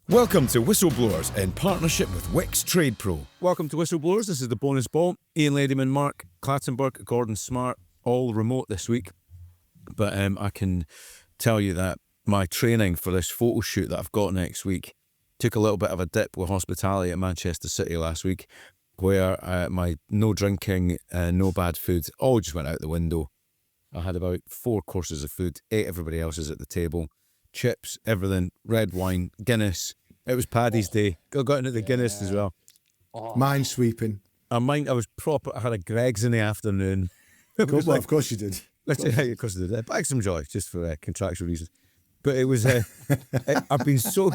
Welcome to Whistleblowers in partnership with Wix Trade Pro. Welcome to Whistleblowers. This is the bonus ball. Ian Ladyman, Mark Clattenburg, Gordon Smart, all remote this week. But I can tell you that my training for this photo shoot that I've got next week took a little bit of a dip with hospitality at Manchester City last week, where my no drinking, no bad food, all just went out the window. I had about 4 courses of food, ate everybody else's at the table. Chips, everything, red wine, Guinness. It was Paddy's Day. I got into the Guinness as well. Mind sweeping. I was proper. I had a Greg's in the afternoon. Of course you did. Let's say how you cost of the day. Back some joy, just for contractual reasons. But it was. I've been so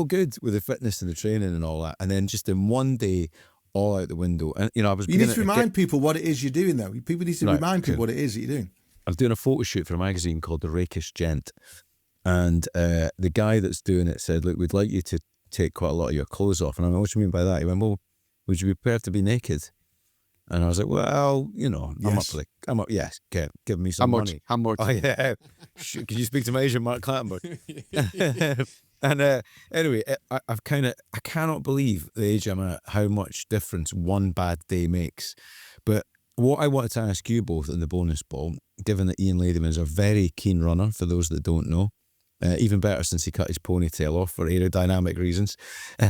good with the fitness and the training and all that, and then just in one day, all out the window. And I was. You need to remind people what it is you're doing, though. People need to remind people what it is that you're doing. I was doing a photo shoot for a magazine called The Rakish Gent, and the guy that's doing it said, "Look, we'd like you to take quite a lot of your clothes off." And I went, "What do you mean by that?" He went, "Well, would you be prepared to be naked?" And I was like, "Well, Yes. I'm up. Yes, okay, give me some money." How much? Oh yeah. Could you speak to my agent, Mark Clattenburg? And anyway, I cannot believe the age I'm at, how much difference one bad day makes. But what I wanted to ask you both in the bonus ball, given that Ian Ladyman is a very keen runner, for those that don't know, even better since he cut his ponytail off for aerodynamic reasons.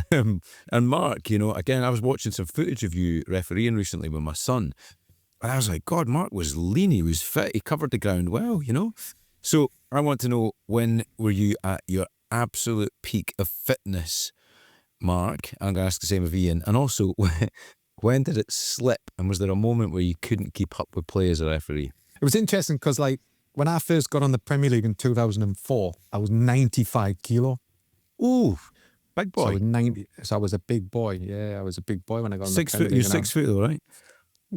And Mark, again, I was watching some footage of you refereeing recently with my son, and I was like, God, Mark was lean, he was fit, he covered the ground well, So I want to know, when were you at your absolute peak of fitness, Mark? I'm going to ask the same of Ian. And also, when did it slip? And was there a moment where you couldn't keep up with play as a referee? It was interesting because, when I first got on the Premier League in 2004, I was 95 kilo. Ooh, big boy. So I was 90. So I was a big boy. Yeah, I was a big boy when I got on the Premier League. You're 6 foot though, right?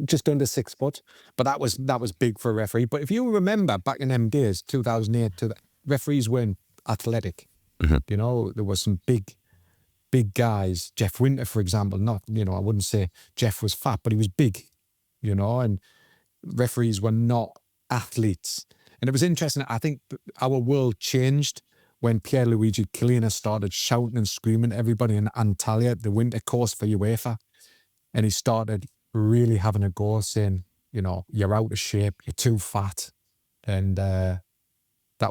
Just under 6 foot. But that was big for a referee. But if you remember back in them days, 2008, referees weren't athletic. Mm-hmm. There was some big guys. Jeff Winter, for example. Not, I wouldn't say Jeff was fat, but he was big. And referees were not athletes. And it was interesting. I think our world changed when Pierluigi Collina started shouting and screaming at everybody in Antalya, the winter course for UEFA. And he started really having a go, saying, you're out of shape, you're too fat. And that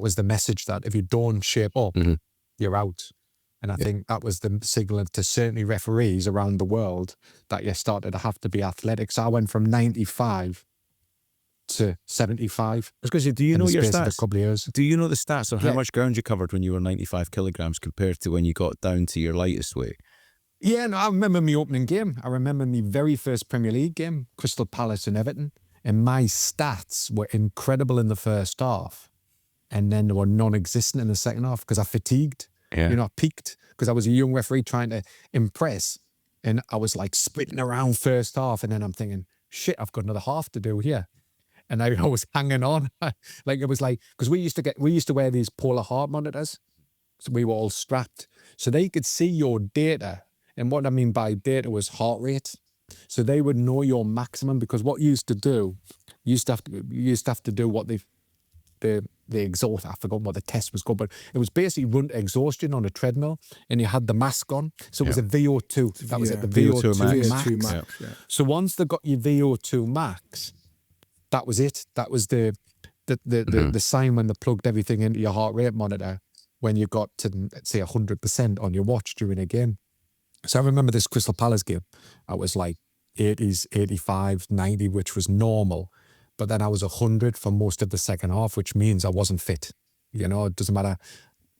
was the message, that if you don't shape up, you're out. And I think that was the signal to certainly referees around the world that you started to have to be athletic. So I went from 95 to 75. I was going to say, do you know your stats? A couple of years. Do you know the stats on how much ground you covered when you were 95 kilograms compared to when you got down to your lightest weight? Yeah, no, I remember my opening game. I remember my very first Premier League game, Crystal Palace and Everton. And my stats were incredible in the first half. And then they were non-existent in the second half because I fatigued. Yeah. I peaked because I was a young referee trying to impress. And I was sprinting around first half. And then I'm thinking, shit, I've got another half to do here. And I was hanging on. Because we used to wear these polar heart monitors. So we were all strapped. So they could see your data. And what I mean by data was heart rate. So they would know your maximum, because what you used to do, you used to have to do what the exhaust, I forgot what the test was called, but it was basically run to exhaustion on a treadmill, and you had the mask on. So it was a VO2. That was it, the VO2 max. Yeah. So once they got your VO2 max, that was it. That was the sign when they plugged everything into your heart rate monitor when you got to, let's say, 100% on your watch during a game. So I remember this Crystal Palace game. I was 80s, 85, 90, which was normal. But then I was 100 for most of the second half, which means I wasn't fit. It doesn't matter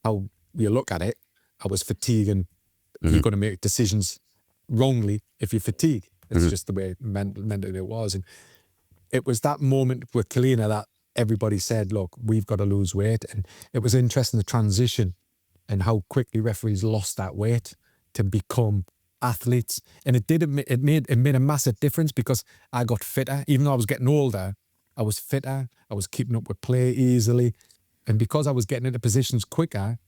how you look at it. I was fatiguing. You're going to make decisions wrongly if you fatigue. It's just the way mentally it was. And it was that moment with Collina that everybody said, look, we've got to lose weight. And it was interesting, the transition and how quickly referees lost that weight to become athletes. And it made a massive difference, because I got fitter. Even though I was getting older, I was fitter. I was keeping up with play easily. And because I was getting into positions quicker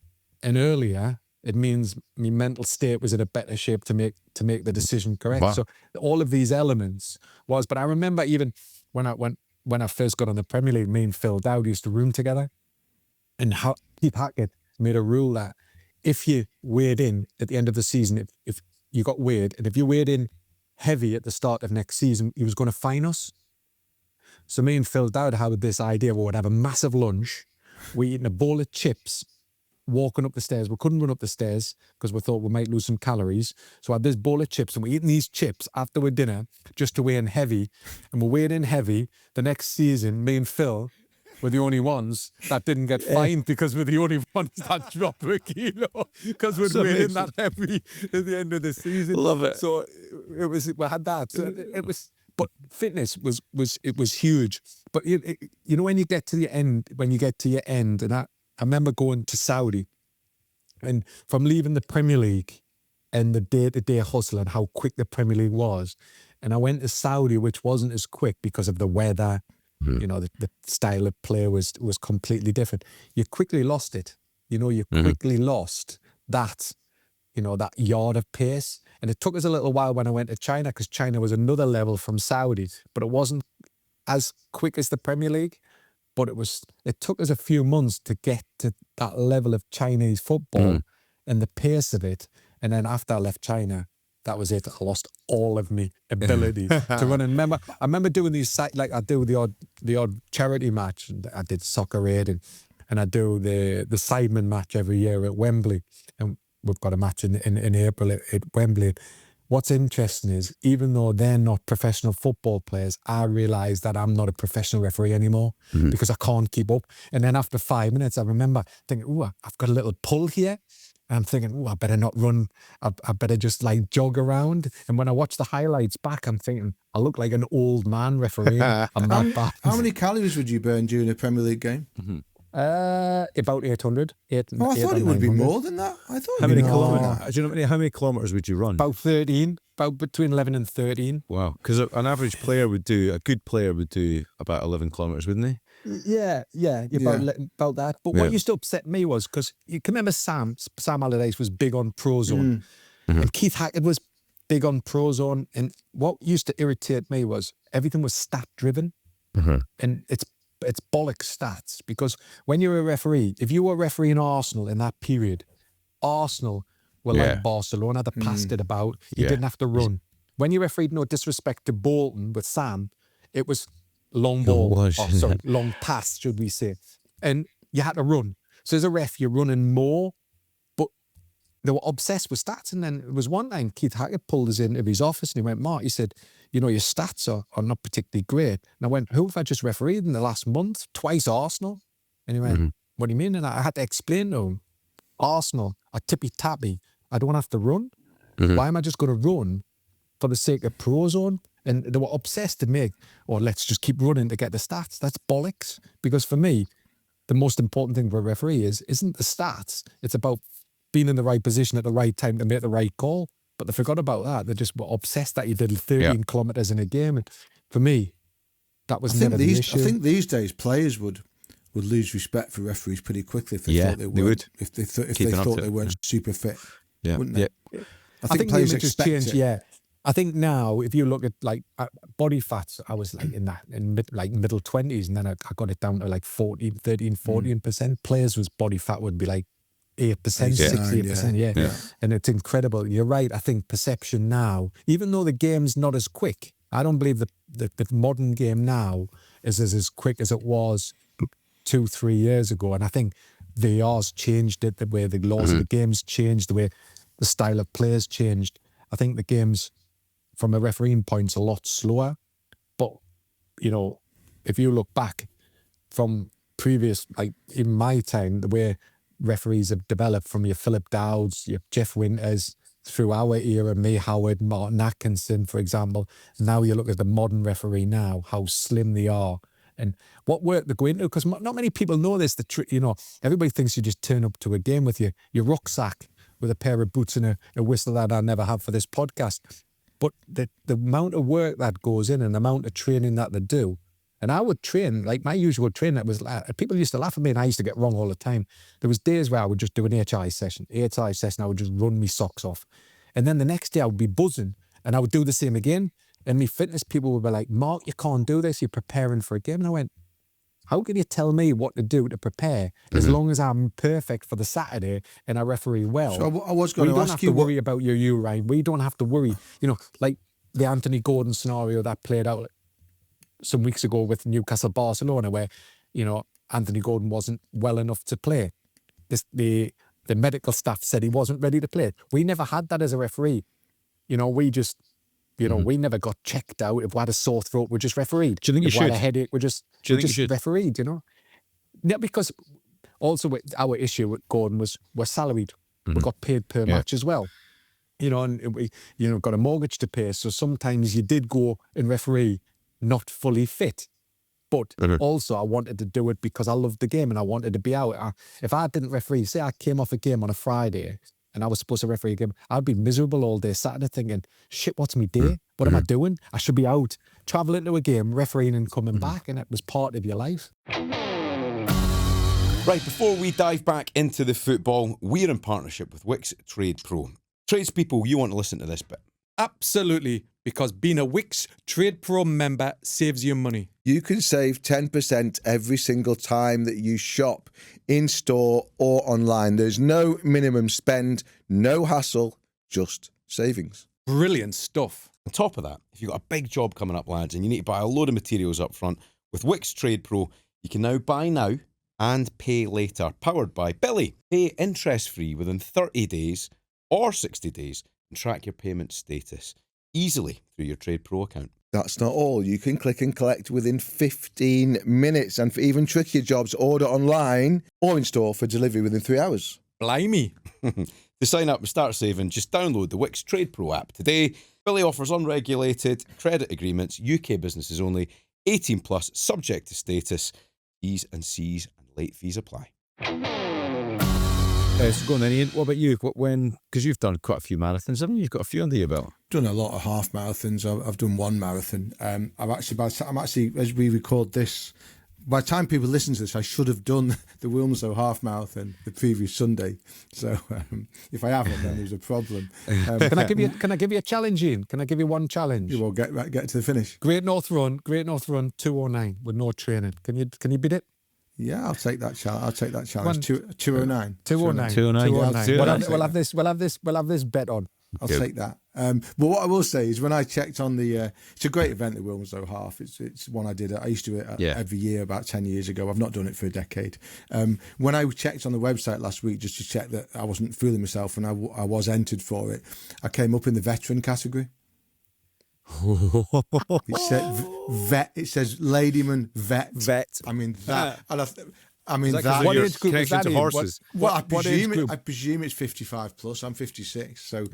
and earlier, it means my mental state was in a better shape to make the decision correct. Wow. So all of these elements but I remember even when I first got on the Premier League, me and Phil Dowd used to room together, and Keith Hackett made a rule that if you weighed in at the end of the season, if you got weighed, and if you weighed in heavy at the start of next season, he was going to fine us. So me and Phil Dowd had this idea we would have a massive lunch, we eating a bowl of chips, walking up the stairs. We couldn't run up the stairs because we thought we might lose some calories. So I had this bowl of chips and we're eating these chips after our dinner just to weigh in heavy. And we're weighing in heavy. The next season, me and Phil were the only ones that didn't get fined because we're the only ones that dropped a kilo because we're weighing in that heavy at the end of the season. Love it. So it was, we had that. So it was, but fitness was huge. But you know, when you get to the end, and I remember going to Saudi, and from leaving the Premier League and the day-to-day hustle and how quick the Premier League was, and I went to Saudi, which wasn't as quick because of the weather. You know, the style of play was completely different. You quickly lost it. You know, you quickly lost that, you know, that yard of pace. And it took us a little while when I went to China, because China was another level from Saudi, but it wasn't as quick as the Premier League. But it took us a few months to get to that level of Chinese football and the pace of it. And then after I left China, that was it. I lost all of my ability to run. And I remember doing these, like I do the odd charity match. And I did Soccer Aid and I do the Sidemen match every year at Wembley. And we've got a match in April at Wembley. What's interesting is, even though they're not professional football players, I realise that I'm not a professional referee anymore because I can't keep up. And then after 5 minutes, I remember thinking, oh, I've got a little pull here. And I'm thinking, oh, I better not run. I better just like jog around. And when I watch the highlights back, I'm thinking, I look like an old man refereeing. I'm that bad. How many calories would you burn during a Premier League game? About 800. I thought it would be more than that. I thought. How many kilometers? Do you know how many kilometers would you run? About 13. About between 11 and 13. Wow, because an average player a good player would do about 11 kilometers, wouldn't he? Yeah, about that. But what used to upset me was, because you can remember Sam Allardyce was big on Prozone, and Keith Hackett was big on Prozone. And what used to irritate me was everything was stat driven, and it's bollocks stats. Because when you're a referee, if you were refereeing Arsenal in that period, Arsenal were like Barcelona, they passed it about. You didn't have to run. When you refereed, no disrespect to Bolton with Sam, it was long ball, long pass, should we say. And you had to run. So as a ref, you're running more, but they were obsessed with stats. And then it was one time Keith Hackett pulled us into his office and he went, Mark, he said, you know, your stats are not particularly great. And I went, who have I just refereed in the last month? Twice Arsenal. And he went, what do you mean? And I had to explain to him, Arsenal are tippy-tappy. I don't have to run. Why am I just going to run for the sake of Prozone? And they were obsessed to make, let's just keep running to get the stats. That's bollocks. Because for me, the most important thing for a referee isn't the stats. It's about being in the right position at the right time to make the right call. But they forgot about that. They just were obsessed that you did 13 kilometres in a game. And for me, that was never the issue. I think these days players would lose respect for referees pretty quickly if they thought they would. If they thought they weren't super fit, wouldn't they? Yeah. I think players the image has changed. Yeah. I think now, if you look at like body fats, I was like in middle 20s, and then I got it down to like 13-14%. Players whose body fat would be like 8%, 68%. Yeah. And it's incredible. You're right. I think perception now, even though the game's not as quick, I don't believe the modern game now is as quick as it was 2-3 years ago. And I think VR's changed it, the way the laws of the game's changed, the way the style of play's changed. I think the game's, from a refereeing point, a lot slower. But, you know, if you look back from previous, like in my time, the way referees have developed, from your Philip Dowds, your Jeff Winters, through our era, May Howard, Martin Atkinson, for example. Now you look at the modern referee now, how slim they are and what work they go into. Because not many people know this. You know, everybody thinks you just turn up to a game with your rucksack with a pair of boots and a whistle that I never have for this podcast. But the amount of work that goes in and the amount of training that they do. And I would train, like my usual training, people used to laugh at me and I used to get wrong all the time. There was days where I would just do an HI session, I would just run me socks off. And then the next day I would be buzzing and I would do the same again. And me fitness people would be like, Mark, you can't do this, you're preparing for a game. And I went, How can you tell me what to do to prepare as long as I'm perfect for the Saturday and I referee well? So I was going to ask you, we don't have to worry about you, Ryan. We don't have to worry. Like the Anthony Gordon scenario that played out some weeks ago with Newcastle Barcelona, where Anthony Gordon wasn't well enough to play. The medical staff said he wasn't ready to play. We never had that as a referee. We just. We never got checked out. If we had a sore throat, we just refereed. Do you think you should? If we had a headache, we just refereed, Yeah, because also our issue with Gordon was we're salaried. We got paid per match as well. And we, got a mortgage to pay. So sometimes you did go and referee not fully fit. But also I wanted to do it because I loved the game and I wanted to be out. If I didn't referee, say I came off a game on a Friday and I was supposed to referee a game, I'd be miserable all day Saturday thinking, shit, what's my day? What am I doing? I should be out, travelling to a game, refereeing and coming back, and it was part of your life. Right, before we dive back into the football, we're in partnership with Wix Trade Pro. Tradespeople, you want to listen to this bit? Absolutely, because being a Wix Trade Pro member saves you money. You can save 10% every single time that you shop in-store or online. There's no minimum spend, no hassle, just savings. Brilliant stuff. On top of that, if you've got a big job coming up, lads, and you need to buy a load of materials up front, with Wix Trade Pro, you can now buy now and pay later. Powered by Billy. Pay interest-free within 30 days or 60 days and track your payment status easily through your Trade Pro account. That's not all. You can click and collect within 15 minutes. And for even trickier jobs, order online or in store for delivery within 3 hours. Blimey. To sign up and start saving, just download the Wix Trade Pro app today. Billy offers unregulated credit agreements, UK businesses only, 18 plus, subject to status, T's and C's and late fees apply. So go on then, Ian. What about you? Because you've done quite a few marathons, haven't you? You've got a few under your belt. Done a lot of half marathons. I've done one marathon. I'm actually, as we record this, by the time people listen to this, I should have done the Wilmslow half marathon the previous Sunday. So if I haven't, then there's a problem. Can I give you a challenge, Ian? Can I give you one challenge? You will get to the finish. Great North Run 209 with no training. Can you beat it? Yeah, I'll take that challenge. 209. 209. We'll have this bet on. I'll take that. But what I will say is when I checked on the, it's a great event, the Wilmslow Half. It's one I did. I used to do it every year about 10 years ago. I've not done it for a decade. When I checked on the website last week just to check that I wasn't fooling myself and I was entered for it, I came up in the veteran category. It said vet. It says Ladyman vet. I mean that. That. What age group is that in? Horses? I presume it's 55 plus. I'm 56. So,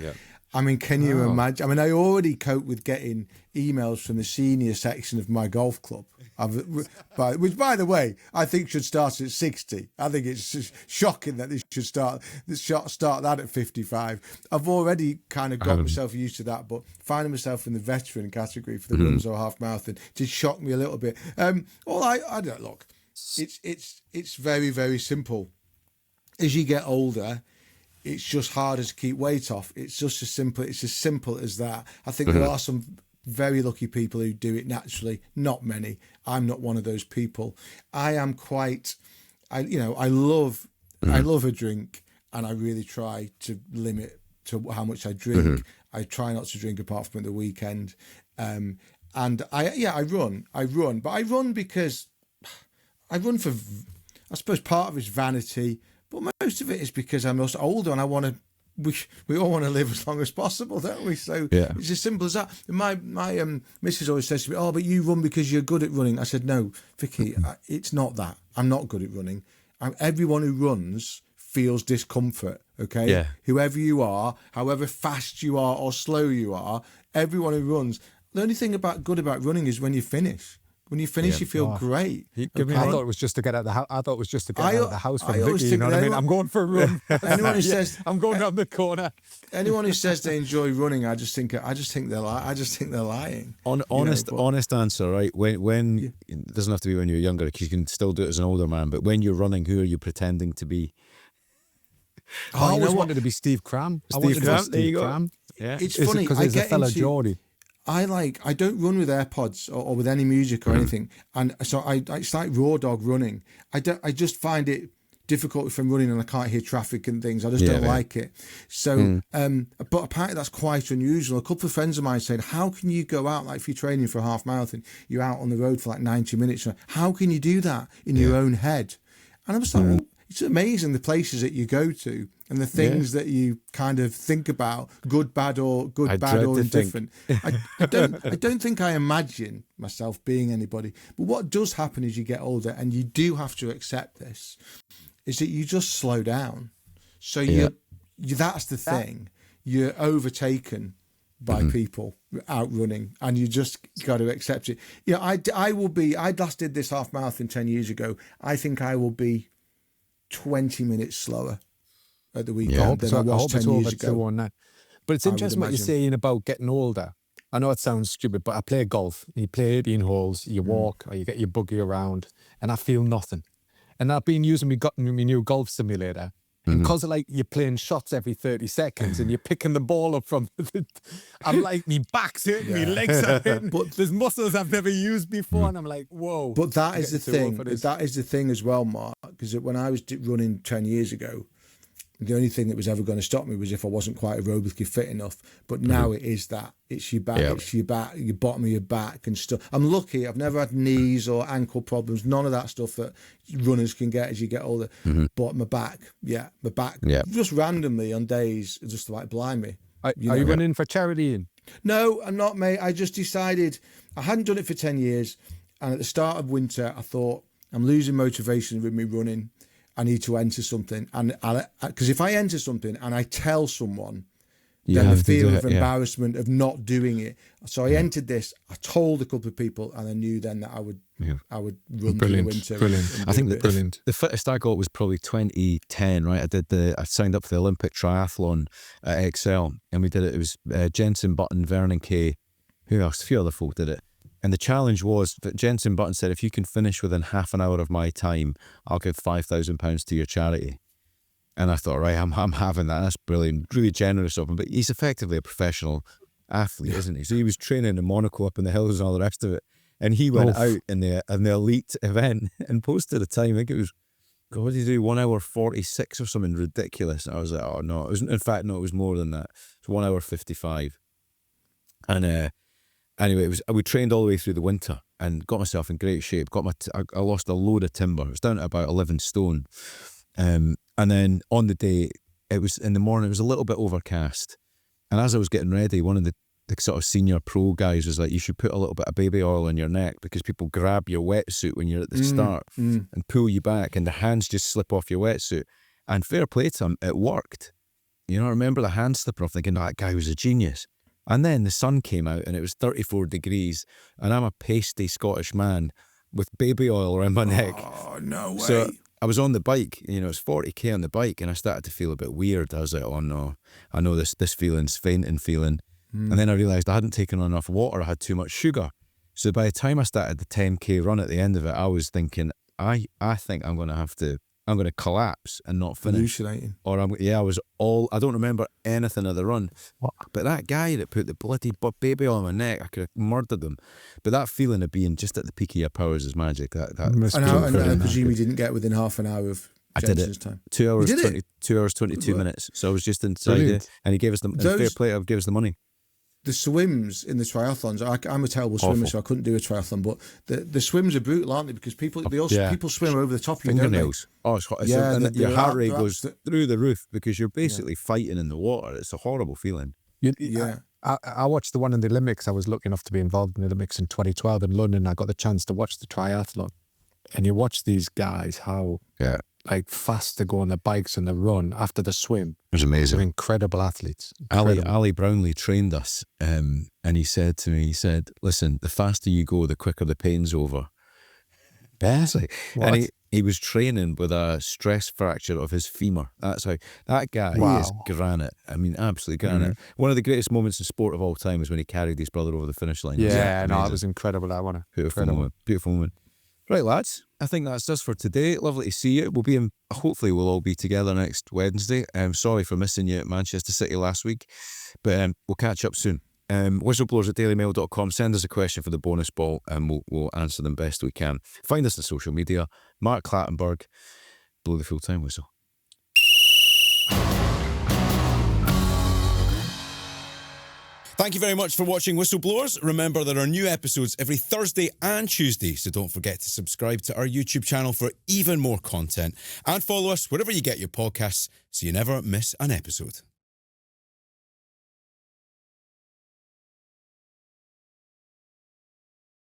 I mean, can you imagine? I mean, I already cope with getting emails from the senior section of my golf club, which, by the way, I think should start at 60. I think it's just shocking that they should start that at 55. I've already kind of got myself used to that, but finding myself in the veteran category for the Wilmslow Half Marathon did shock me a little bit. I don't look. It's very, very simple. As you get older, it's just harder to keep weight off. It's just as simple as that. I think there are some very lucky people who do it naturally. Not many. I'm not one of those people. I am quite. I love a drink, and I really try to limit to how much I drink. I try not to drink apart from at the weekend. And I run, but I run because. I run for, I suppose part of it's vanity, but most of it is because I'm just older and I want to, we all want to live as long as possible, don't we? So it's as simple as that. My missus always says to me, but you run because you're good at running. I said, no, Vicky, it's not that. I'm not good at running. Everyone who runs feels discomfort, okay? Yeah. Whoever you are, however fast you are or slow you are, everyone who runs, the only thing good about running is when you finish. When you finish, you feel great. I thought it was just to get out of the house. I thought it was just to get out of the house from Vicky. You know what I mean? I'm going for a run. Anyone who says I'm going around the corner. Anyone who says they enjoy running, I just think they're lying. Honest answer, right? When it doesn't have to be when you're younger, because you can still do it as an older man. But when you're running, who are you pretending to be? I always wanted to be Steve Cram. Steve Cram. There you go. Yeah, it's funny because he's a fellow Geordie. I don't run with AirPods or with any music or anything, and so it's like raw dog running. I just find it difficult if I'm running and I can't hear traffic and things. I just don't like it. So, but apparently that's quite unusual. A couple of friends of mine said, how can you go out, like if you're training for a half marathon, you're out on the road for like 90 minutes. How can you do that in your own head? And I was like, well, it's amazing the places that you go to and the things that you kind of think about, good, bad, or indifferent. I don't think I imagine myself being anybody. But what does happen as you get older, and you do have to accept this, is that you just slow down. So you that's the thing. You're overtaken by people out running, and you just got to accept it. You know, I last did this half marathon 10 years ago. I think I will be 20 minutes slower at the weekend than I was 10 years ago. On that. But it's interesting what you're saying about getting older. I know it sounds stupid, but I play golf. You play 18 holes, you walk, or you get your buggy around, and I feel nothing. And I've been using my new golf simulator. And because like you're playing shots every 30 seconds and you're picking the ball up from I'm like, me back's hurting, me legs are hurting, but there's muscles I've never used before, and I'm like, whoa. But that is the thing. That is the thing as well, Mark, because when I was running 10 years ago, the only thing that was ever going to stop me was if I wasn't quite aerobically fit enough. But now it is that. It's your back, it's your bottom of your back and stuff. I'm lucky. I've never had knees or ankle problems. None of that stuff that runners can get as you get older. But my back, just randomly on days, just like blind me. Are you running for charity, Ian? No, I'm not, mate. I just decided I hadn't done it for 10 years. And at the start of winter, I thought, I'm losing motivation with me running. I need to enter something, and because if I enter something and I tell someone, then the fear of embarrassment of not doing it. So I entered this. I told a couple of people, and I knew then that I would run through the winter. I think that the fittest I got was probably 2010. Right, I signed up for the Olympic triathlon at Excel, and we did it. It was Jensen Button, Vernon Kay, who else? A few other folk did it. And the challenge was that Jensen Button said, if you can finish within half an hour of my time, I'll give £5,000 to your charity. And I thought, right, I'm having that. That's brilliant. Really generous of him. But he's effectively a professional athlete, isn't he? So he was training in Monaco up in the hills and all the rest of it. And he went out in the elite event and posted a time. I think it was, God, what did he do? 1 hour 46 or something ridiculous. And I was like, oh no. It was, in fact, no, it was more than that. It was 1 hour 55. And anyway, we trained all the way through the winter and got myself in great shape. I lost a load of timber. It was down to about 11 stone. And then on the day, it was in the morning, it was a little bit overcast. And as I was getting ready, one of the sort of senior pro guys was like, you should put a little bit of baby oil on your neck because people grab your wetsuit when you're at the start and pull you back, and the hands just slip off your wetsuit. And fair play to him, it worked. You know, I remember the hand slipper off, thinking, that guy was a genius. And then the sun came out and it was 34 degrees, and I'm a pasty Scottish man with baby oil around my neck. Oh, no way. So I was on the bike, you know, it's 40k on the bike, and I started to feel a bit weird. I was like, oh no, I know this feeling's fainting feeling. And then I realised I hadn't taken on enough water, I had too much sugar. So by the time I started the 10k run at the end of it, I was thinking, I think I'm going to collapse and not finish. Hallucinating. Or I don't remember anything of the run. But that guy that put the bloody baby on my neck, I could have murdered them. But that feeling of being just at the peak of your powers is magic. And I presume you didn't get within half an hour of Jensen's time. 2 hours, 2 hours, 22 minutes. So I was just inside it, and he gave us fair play, I gave us the money. The swims in the triathlons, I'm a terrible swimmer, so I couldn't do a triathlon, but the swims are brutal, aren't they? Because people swim over the top of your fingernails. Oh, it's hot. And your heart rate goes through the roof because you're basically fighting in the water. It's a horrible feeling. I watched the one in the Olympics. I was lucky enough to be involved in the Olympics in 2012 in London. I got the chance to watch the triathlon. And you watch these guys, how like fast they go on their bikes and they run after the swim. It was amazing. They're incredible athletes. Ali Brownlee trained us, and he said to me, listen, the faster you go, the quicker the pain's over. Basically. And he was training with a stress fracture of his femur. That's how, that guy is granite. I mean, absolutely granite. One of the greatest moments in sport of all time was when he carried his brother over the finish line. Yeah, no, it was incredible, that one. Beautiful moment. Right, lads, I think that's us for today. Lovely to see you. Hopefully we'll all be together next Wednesday. Sorry for missing you at Manchester City last week, but we'll catch up soon. Whistleblowers@dailymail.com. Send us a question for the bonus ball and we'll answer them best we can. Find us on social media. Mark Clattenburg, blow the full-time whistle. Thank you very much for watching Whistleblowers. Remember, there are new episodes every Thursday and Tuesday, so don't forget to subscribe to our YouTube channel for even more content. And follow us wherever you get your podcasts so you never miss an episode.